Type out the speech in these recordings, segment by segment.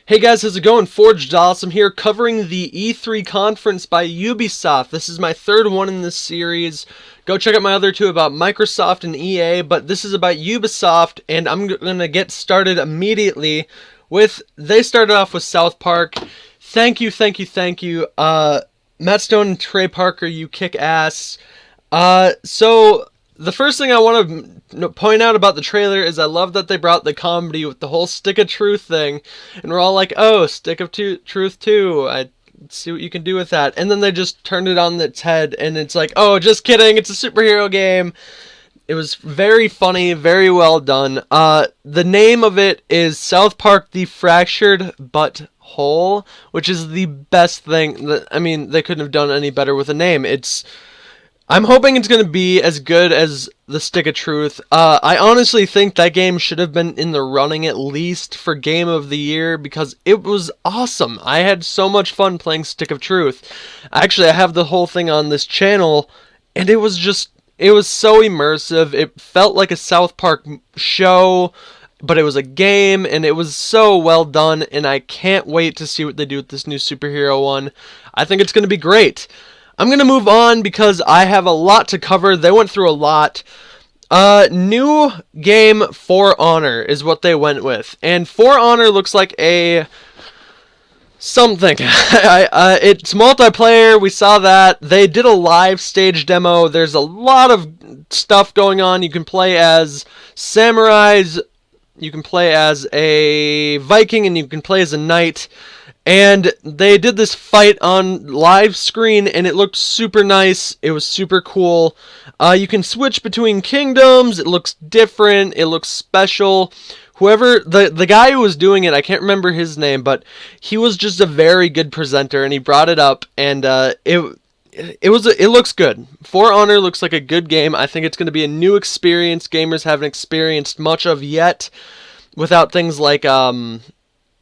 Hey guys, how's it going? Forged Awesome here, covering the E3 conference by Ubisoft. This is my third one in this series. Go check out my other two about Microsoft and EA, but this is about Ubisoft, and I'm gonna get started immediately with, they started off with South Park. Thank you, thank you, thank you. Matt Stone and Trey Parker, you kick ass. So the first thing I want to point out about the trailer is I love that they brought the comedy with the whole stick of truth thing, and we're all like, oh, stick of truth too. I see what you can do with that. And then they just turned it on its head, and it's like, oh, just kidding, it's a superhero game. It was very funny, very well done. The name of it is South Park: The Fractured But Whole, which is the best thing. I mean, they couldn't have done any better with a name. I'm hoping it's going to be as good as The Stick of Truth. I honestly think that game should have been in the running at least for Game of the Year because it was awesome. I had so much fun playing Stick of Truth. Actually, I have the whole thing on this channel, and it was so immersive. It felt like a South Park show, but it was a game, and it was so well done, and I can't wait to see what they do with this new superhero one. I think it's going to be great. I'm going to move on because I have a lot to cover. They went through a lot. New game For Honor is what they went with. And For Honor looks like a something. It's multiplayer. We saw that. They did a live stage demo. There's a lot of stuff going on. You can play as samurais. You can play as a Viking, and you can play as a knight. And they did this fight on live screen, and it looked super nice. It was super cool. You can switch between kingdoms. It looks different. It looks special. Whoever, the guy who was doing it, I can't remember his name, but he was just a very good presenter, and he brought it up, and it looks good. For Honor looks like a good game. I think it's going to be a new experience gamers haven't experienced much of yet, without things like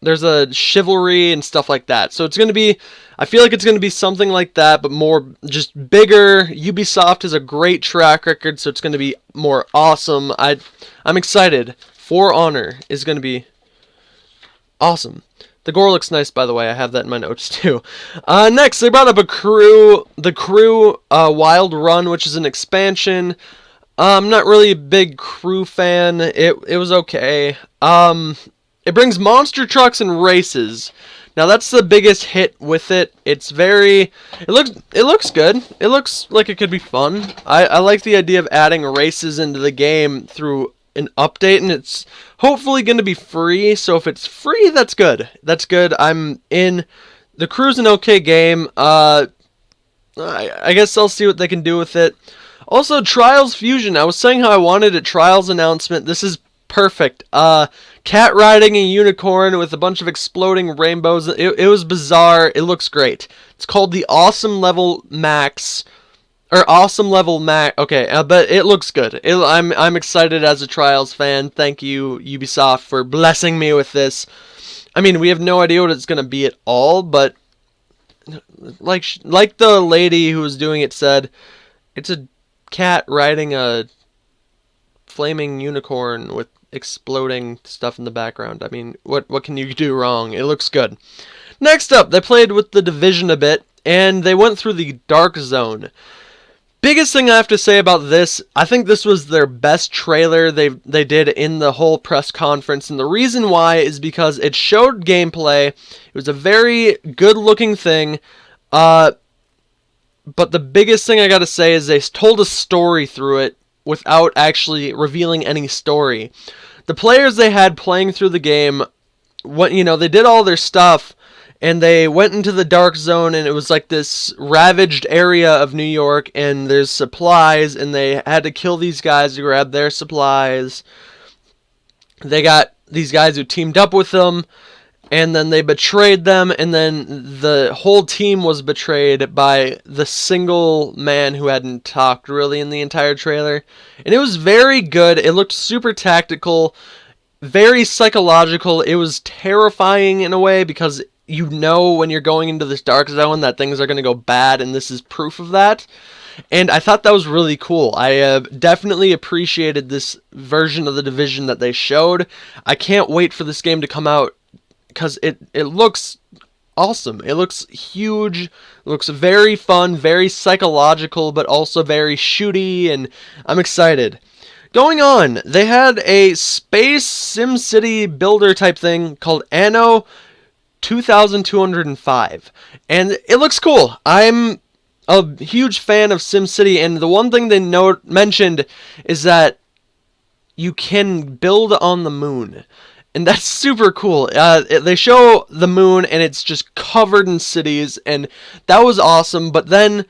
there's a chivalry and stuff like that. So it's going to be, I feel like it's going to be something like that, but more, just bigger. Ubisoft has a great track record, so it's going to be more awesome. I'm excited. For Honor is going to be awesome. The gore looks nice, by the way. I have that in my notes, too. Next, they brought up the Crew Wild Run, which is an expansion. I'm not really a big Crew fan. It was okay. It brings monster trucks and races. Now that's the biggest hit with it. It looks good. It looks like it could be fun. I like the idea of adding races into the game through an update, and it's hopefully going to be free. So if it's free, that's good. That's good. I'm in. The Crew's an okay game. I guess I'll see what they can do with it. Also, Trials Fusion. I was saying how I wanted a Trials announcement. This is perfect. Cat riding a unicorn with a bunch of exploding rainbows. It was bizarre. It looks great. It's called the Awesome Level Max. Or Awesome Level Max. Okay, but it looks good. I'm excited as a Trials fan. Thank you, Ubisoft, for blessing me with this. I mean, we have no idea what it's going to be at all, but like the lady who was doing it said, it's a cat riding a flaming unicorn with exploding stuff in the background. I mean, what can you do wrong? It looks good. Next up, they played with The Division a bit, and they went through the Dark Zone. Biggest thing I have to say about this, I think this was their best trailer they did in the whole press conference, and the reason why is because it showed gameplay. It was a very good-looking thing, but the biggest thing I gotta say is they told a story through it without actually revealing any story. The players they had playing through the game, they did all their stuff, and they went into the Dark Zone, and it was like this ravaged area of New York, and there's supplies, and they had to kill these guys to grab their supplies. They got these guys who teamed up with them, and then they betrayed them, and then the whole team was betrayed by the single man who hadn't talked really in the entire trailer. And it was very good. It looked super tactical, very psychological. It was terrifying in a way because you know when you're going into this dark zone that things are going to go bad, and this is proof of that. And I thought that was really cool. I definitely appreciated this version of The Division that they showed. I can't wait for this game to come out because it looks awesome. It looks huge. It looks very fun, very psychological, but also very shooty, and I'm excited. Going on, they had a space SimCity builder type thing called Anno 2205, and it looks cool. I'm a huge fan of SimCity, and the one thing they mentioned is that you can build on the moon. And that's super cool. They show the moon, and it's just covered in cities, and that was awesome. But then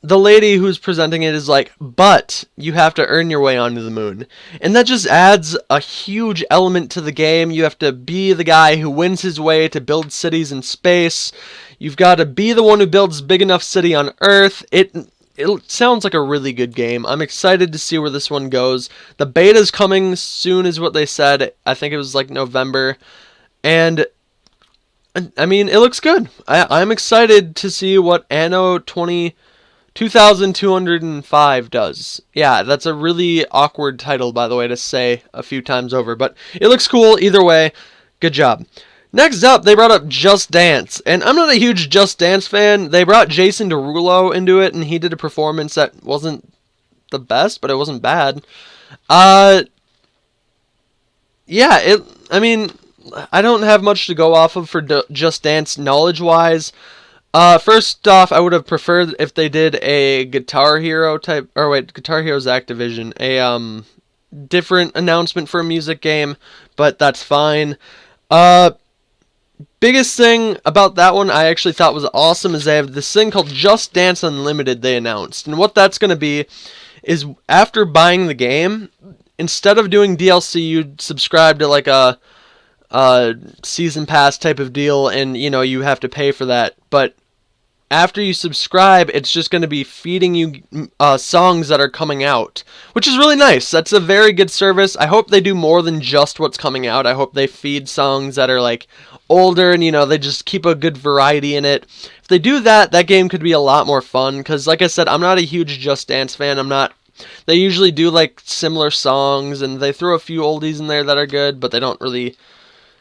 the lady who's presenting it is like, but you have to earn your way onto the moon. And that just adds a huge element to the game. You have to be the guy who wins his way to build cities in space. You've got to be the one who builds big enough city on Earth. It sounds like a really good game. I'm excited to see where this one goes. The beta's coming soon is what they said. I think it was like November. And I mean, it looks good. I'm excited to see what Anno 2205 does. Yeah, that's a really awkward title, by the way, to say a few times over. But it looks cool either way. Good job. Next up, they brought up Just Dance, and I'm not a huge Just Dance fan. They brought Jason Derulo into it, and he did a performance that wasn't the best, but it wasn't bad. Yeah, I mean, I don't have much to go off of for Just Dance knowledge-wise. First off, I would have preferred if they did a Guitar Hero type, or wait, Guitar Hero's Activision, a different announcement for a music game, but that's fine. Biggest thing about that one I actually thought was awesome is they have this thing called Just Dance Unlimited they announced. And what that's going to be is after buying the game, instead of doing DLC, you'd subscribe to like a season pass type of deal, and you have to pay for that. But after you subscribe, it's just going to be feeding you songs that are coming out, which is really nice. That's a very good service. I hope they do more than just what's coming out. I hope they feed songs that are like older, and they just keep a good variety in it. If they do that, that game could be a lot more fun, because like I said, I'm not a huge Just Dance fan. They usually do like similar songs, and they throw a few oldies in there that are good, but they don't really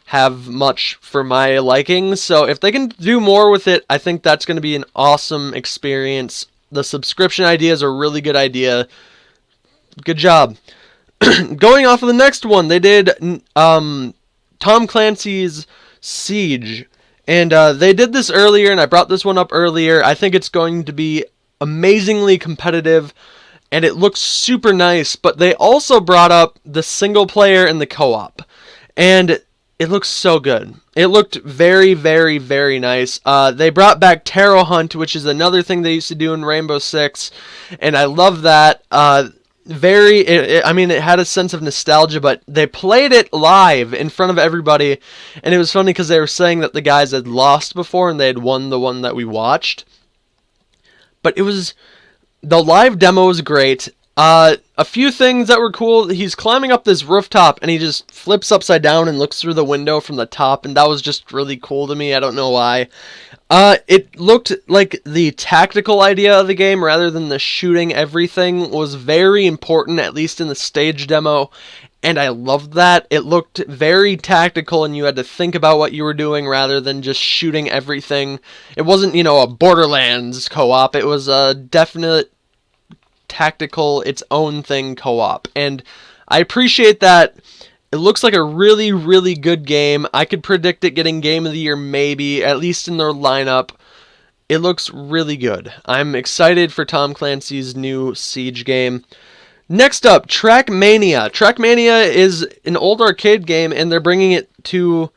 have much for my liking. So if they can do more with it, I think that's going to be an awesome experience. The subscription idea is a really good idea. Good job. Going off of the next one, they did Tom Clancy's Siege, and they did this earlier, and I brought this one up earlier. I think it's going to be amazingly competitive, and it looks super nice, but they also brought up the single player and the co-op, and it looks so good. It looked very, very, very nice. They brought back Tarot Hunt, which is another thing they used to do in Rainbow Six, and I love that. I mean, it had a sense of nostalgia, but they played it live in front of everybody, and it was funny because they were saying that the guys had lost before and they had won the one that we watched. But the live demo was great. A few things that were cool. He's climbing up this rooftop, and he just flips upside down and looks through the window from the top, and that was just really cool to me. I don't know why. It looked like the tactical idea of the game, rather than the shooting everything, was very important, at least in the stage demo, and I loved that. It looked very tactical, and you had to think about what you were doing rather than just shooting everything. It wasn't, a Borderlands co-op. It was a definite tactical, its own thing co-op, and I appreciate that. It looks like a really, really good game. I could predict it getting Game of the Year, maybe, at least in their lineup. It looks really good. I'm excited for Tom Clancy's new Siege game. Next up, Trackmania. Trackmania is an old arcade game, and they're bringing it to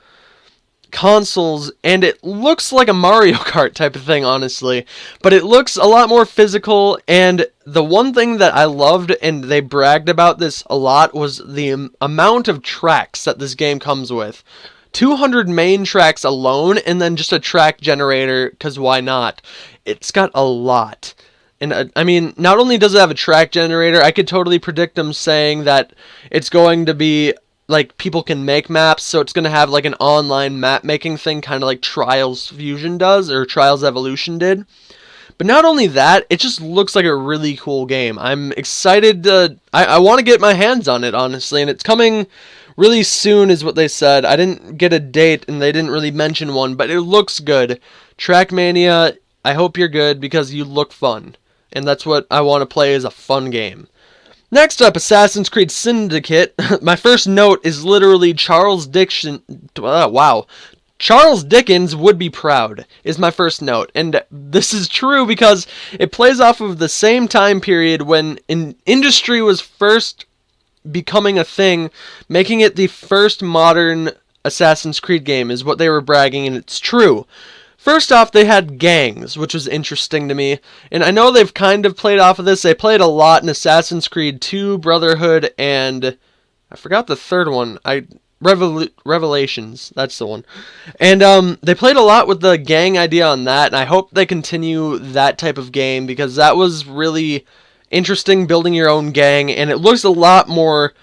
consoles, and it looks like a Mario Kart type of thing, honestly, but it looks a lot more physical. And the one thing that I loved, and they bragged about this a lot, was the amount of tracks that this game comes with. 200 main tracks alone, and then just a track generator, because why not? It's got a lot. And I mean, not only does it have a track generator, I could totally predict them saying that it's going to be like people can make maps, so it's going to have like an online map making thing, kind of like Trials Fusion does, or Trials Evolution did. But not only that, it just looks like a really cool game. I'm excited I want to get my hands on it, honestly, and it's coming Really soon is what they said. I didn't get a date, and they didn't really mention one, but it looks good. Trackmania, I hope you're good, because you look fun. And that's what I want to play, is a fun game. Next up, Assassin's Creed Syndicate. My first note is literally Charles Dickens would be proud, is my first note. And this is true because it plays off of the same time period when industry was first becoming a thing, making it the first modern Assassin's Creed game is what they were bragging, and it's true. First off, they had gangs, which was interesting to me, and I know they've kind of played off of this. They played a lot in Assassin's Creed 2, Brotherhood, and I forgot the third one. Revelations, that's the one. And they played a lot with the gang idea on that, and I hope they continue that type of game, because that was really interesting, building your own gang, and it looks a lot more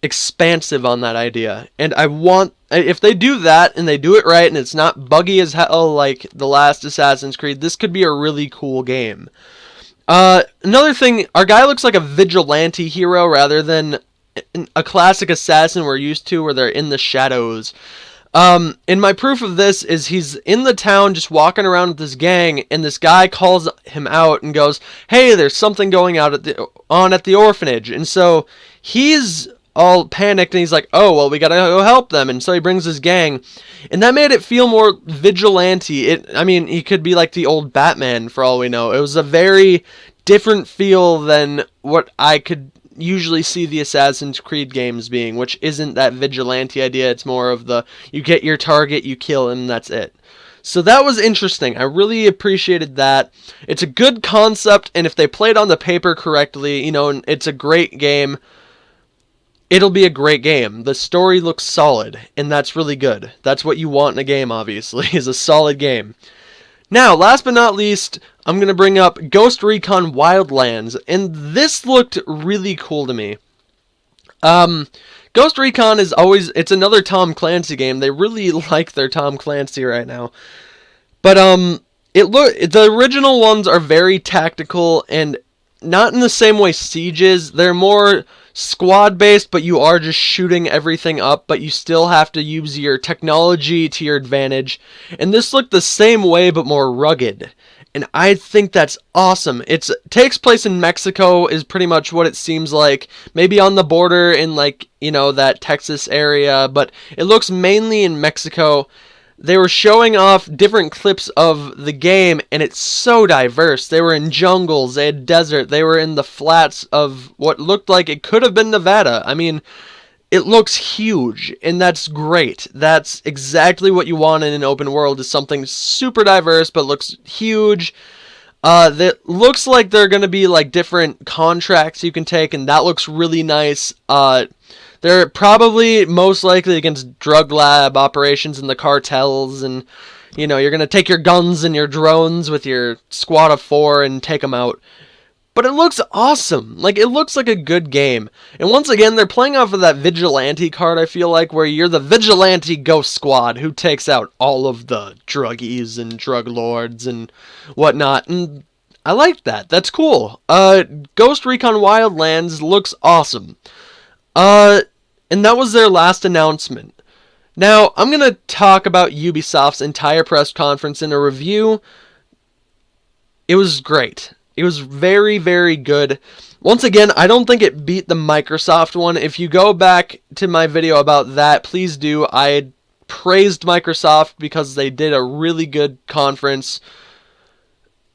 expansive on that idea. And I want, if they do that and they do it right and it's not buggy as hell like the last Assassin's Creed, this could be a really cool game. Another thing, our guy looks like a vigilante hero rather than a classic assassin we're used to where they're in the shadows. And my proof of this is he's in the town just walking around with this gang, and this guy calls him out and goes, "Hey, there's something going on at the orphanage." And so he's all panicked, and he's like, "Oh, well, we gotta go help them." And so he brings his gang, and that made it feel more vigilante. I mean, he could be like the old Batman for all we know. It was a very different feel than what I could usually see the Assassin's Creed games being, which isn't that vigilante idea. It's more of the, you get your target, you kill him, that's it. So that was interesting. I really appreciated that. It's a good concept, and if they play it on the paper correctly, it's a great game. It'll be a great game. The story looks solid, and that's really good. That's what you want in a game, obviously, is a solid game. Now, last but not least, I'm going to bring up Ghost Recon Wildlands, and this looked really cool to me. Ghost Recon is it's another Tom Clancy game. They really like their Tom Clancy right now. But, the original ones are very tactical, and not in the same way Siege is. They're more squad-based, but you are just shooting everything up, but you still have to use your technology to your advantage. And this looked the same way, but more rugged. And I think that's awesome. It takes place in Mexico, is pretty much what it seems like. Maybe on the border in, that Texas area, but it looks mainly in Mexico. They were showing off different clips of the game, and it's so diverse. They were in jungles, they had desert, they were in the flats of what looked like it could have been Nevada. I mean, it looks huge, and that's great. That's exactly what you want in an open world, is something super diverse, but looks huge. That looks like they're going to be different contracts you can take, and that looks really nice. They're probably most likely against drug lab operations and the cartels, and, you're going to take your guns and your drones with your squad of 4 and take them out. But it looks awesome. It looks like a good game. And once again, they're playing off of that vigilante card, I feel like, where you're the vigilante ghost squad who takes out all of the druggies and drug lords and whatnot. And I like that. That's cool. Ghost Recon Wildlands looks awesome. And that was their last announcement. Now, I'm going to talk about Ubisoft's entire press conference in a review. It was great. It was very, very good. Once again, I don't think it beat the Microsoft one. If you go back to my video about that, please do. I praised Microsoft because they did a really good conference.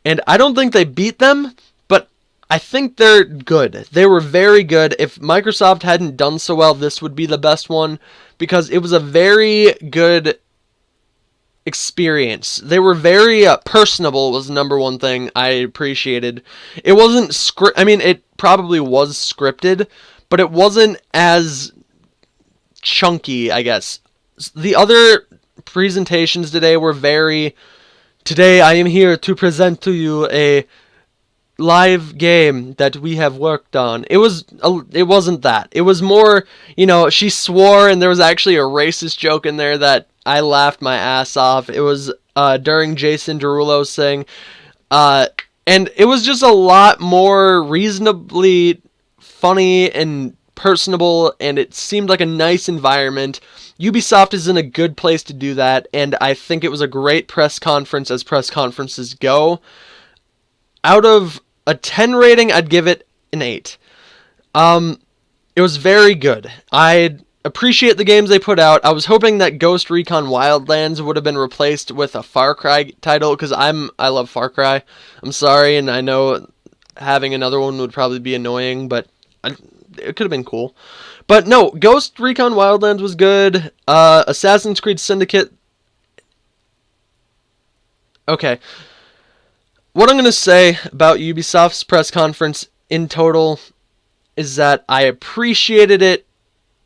And I don't think they beat them, but I think they're good. They were very good. If Microsoft hadn't done so well, this would be the best one, because it was a very good experience. They were very personable, was the number one thing I appreciated. It wasn't it probably was scripted, but it wasn't as chunky, I guess. The other presentations today were today I am here to present to you a live game that we have worked on. It wasn't that. It was more, she swore, and there was actually a racist joke in there that I laughed my ass off. It was during Jason Derulo's thing, and it was just a lot more reasonably funny and personable, and it seemed like a nice environment. Ubisoft is in a good place to do that, and I think it was a great press conference as press conferences go. Out of a 10 rating, I'd give it an 8. It was very good. I appreciate the games they put out. I was hoping that Ghost Recon Wildlands would have been replaced with a Far Cry title, because I love Far Cry. I'm sorry, and I know having another one would probably be annoying, but it could have been cool. But no, Ghost Recon Wildlands was good. Assassin's Creed Syndicate. Okay. What I'm going to say about Ubisoft's press conference in total is that I appreciated it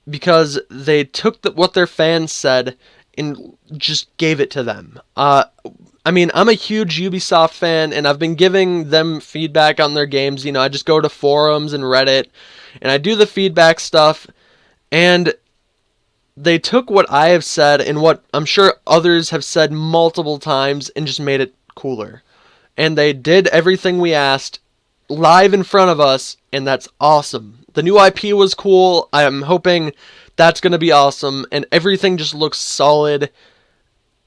because they took what their fans said and just gave it to them. I mean, I'm a huge Ubisoft fan, and I've been giving them feedback on their games. You know, I just go to forums and Reddit, and I do the feedback stuff, and they took what I have said and what I'm sure others have said multiple times and just made it cooler. And they did everything we asked live in front of us, and that's awesome. The new IP was cool. I'm hoping that's going to be awesome, and everything just looks solid.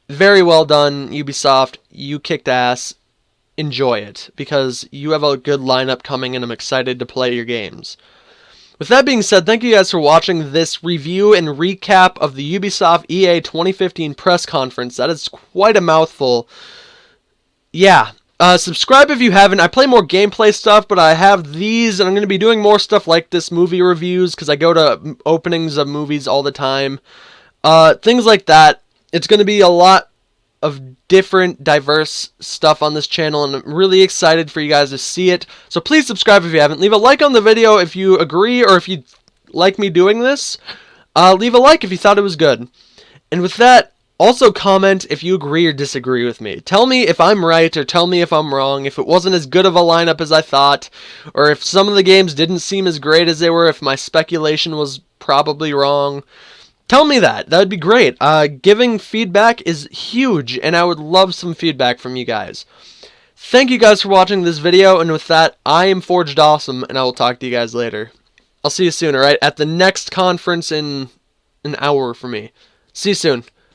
Very well done, Ubisoft. You kicked ass. Enjoy it, because you have a good lineup coming, and I'm excited to play your games. With that being said, thank you guys for watching this review and recap of the Ubisoft EA 2015 press conference. That is quite a mouthful. Yeah. Subscribe if you haven't. I play more gameplay stuff, but I have these, and I'm going to be doing more stuff like this, movie reviews, because I go to openings of movies all the time. Things like that. It's going to be a lot of different, diverse stuff on this channel, and I'm really excited for you guys to see it. So please subscribe if you haven't. Leave a like on the video if you agree, or if you like me doing this. Leave a like if you thought it was good. And with that, also comment if you agree or disagree with me. Tell me if I'm right, or tell me if I'm wrong, if it wasn't as good of a lineup as I thought, or if some of the games didn't seem as great as they were, if my speculation was probably wrong. Tell me that. That would be great. Giving feedback is huge, and I would love some feedback from you guys. Thank you guys for watching this video, and with that, I am Forged Awesome, and I will talk to you guys later. I'll see you soon, alright? At the next conference in an hour for me. See you soon.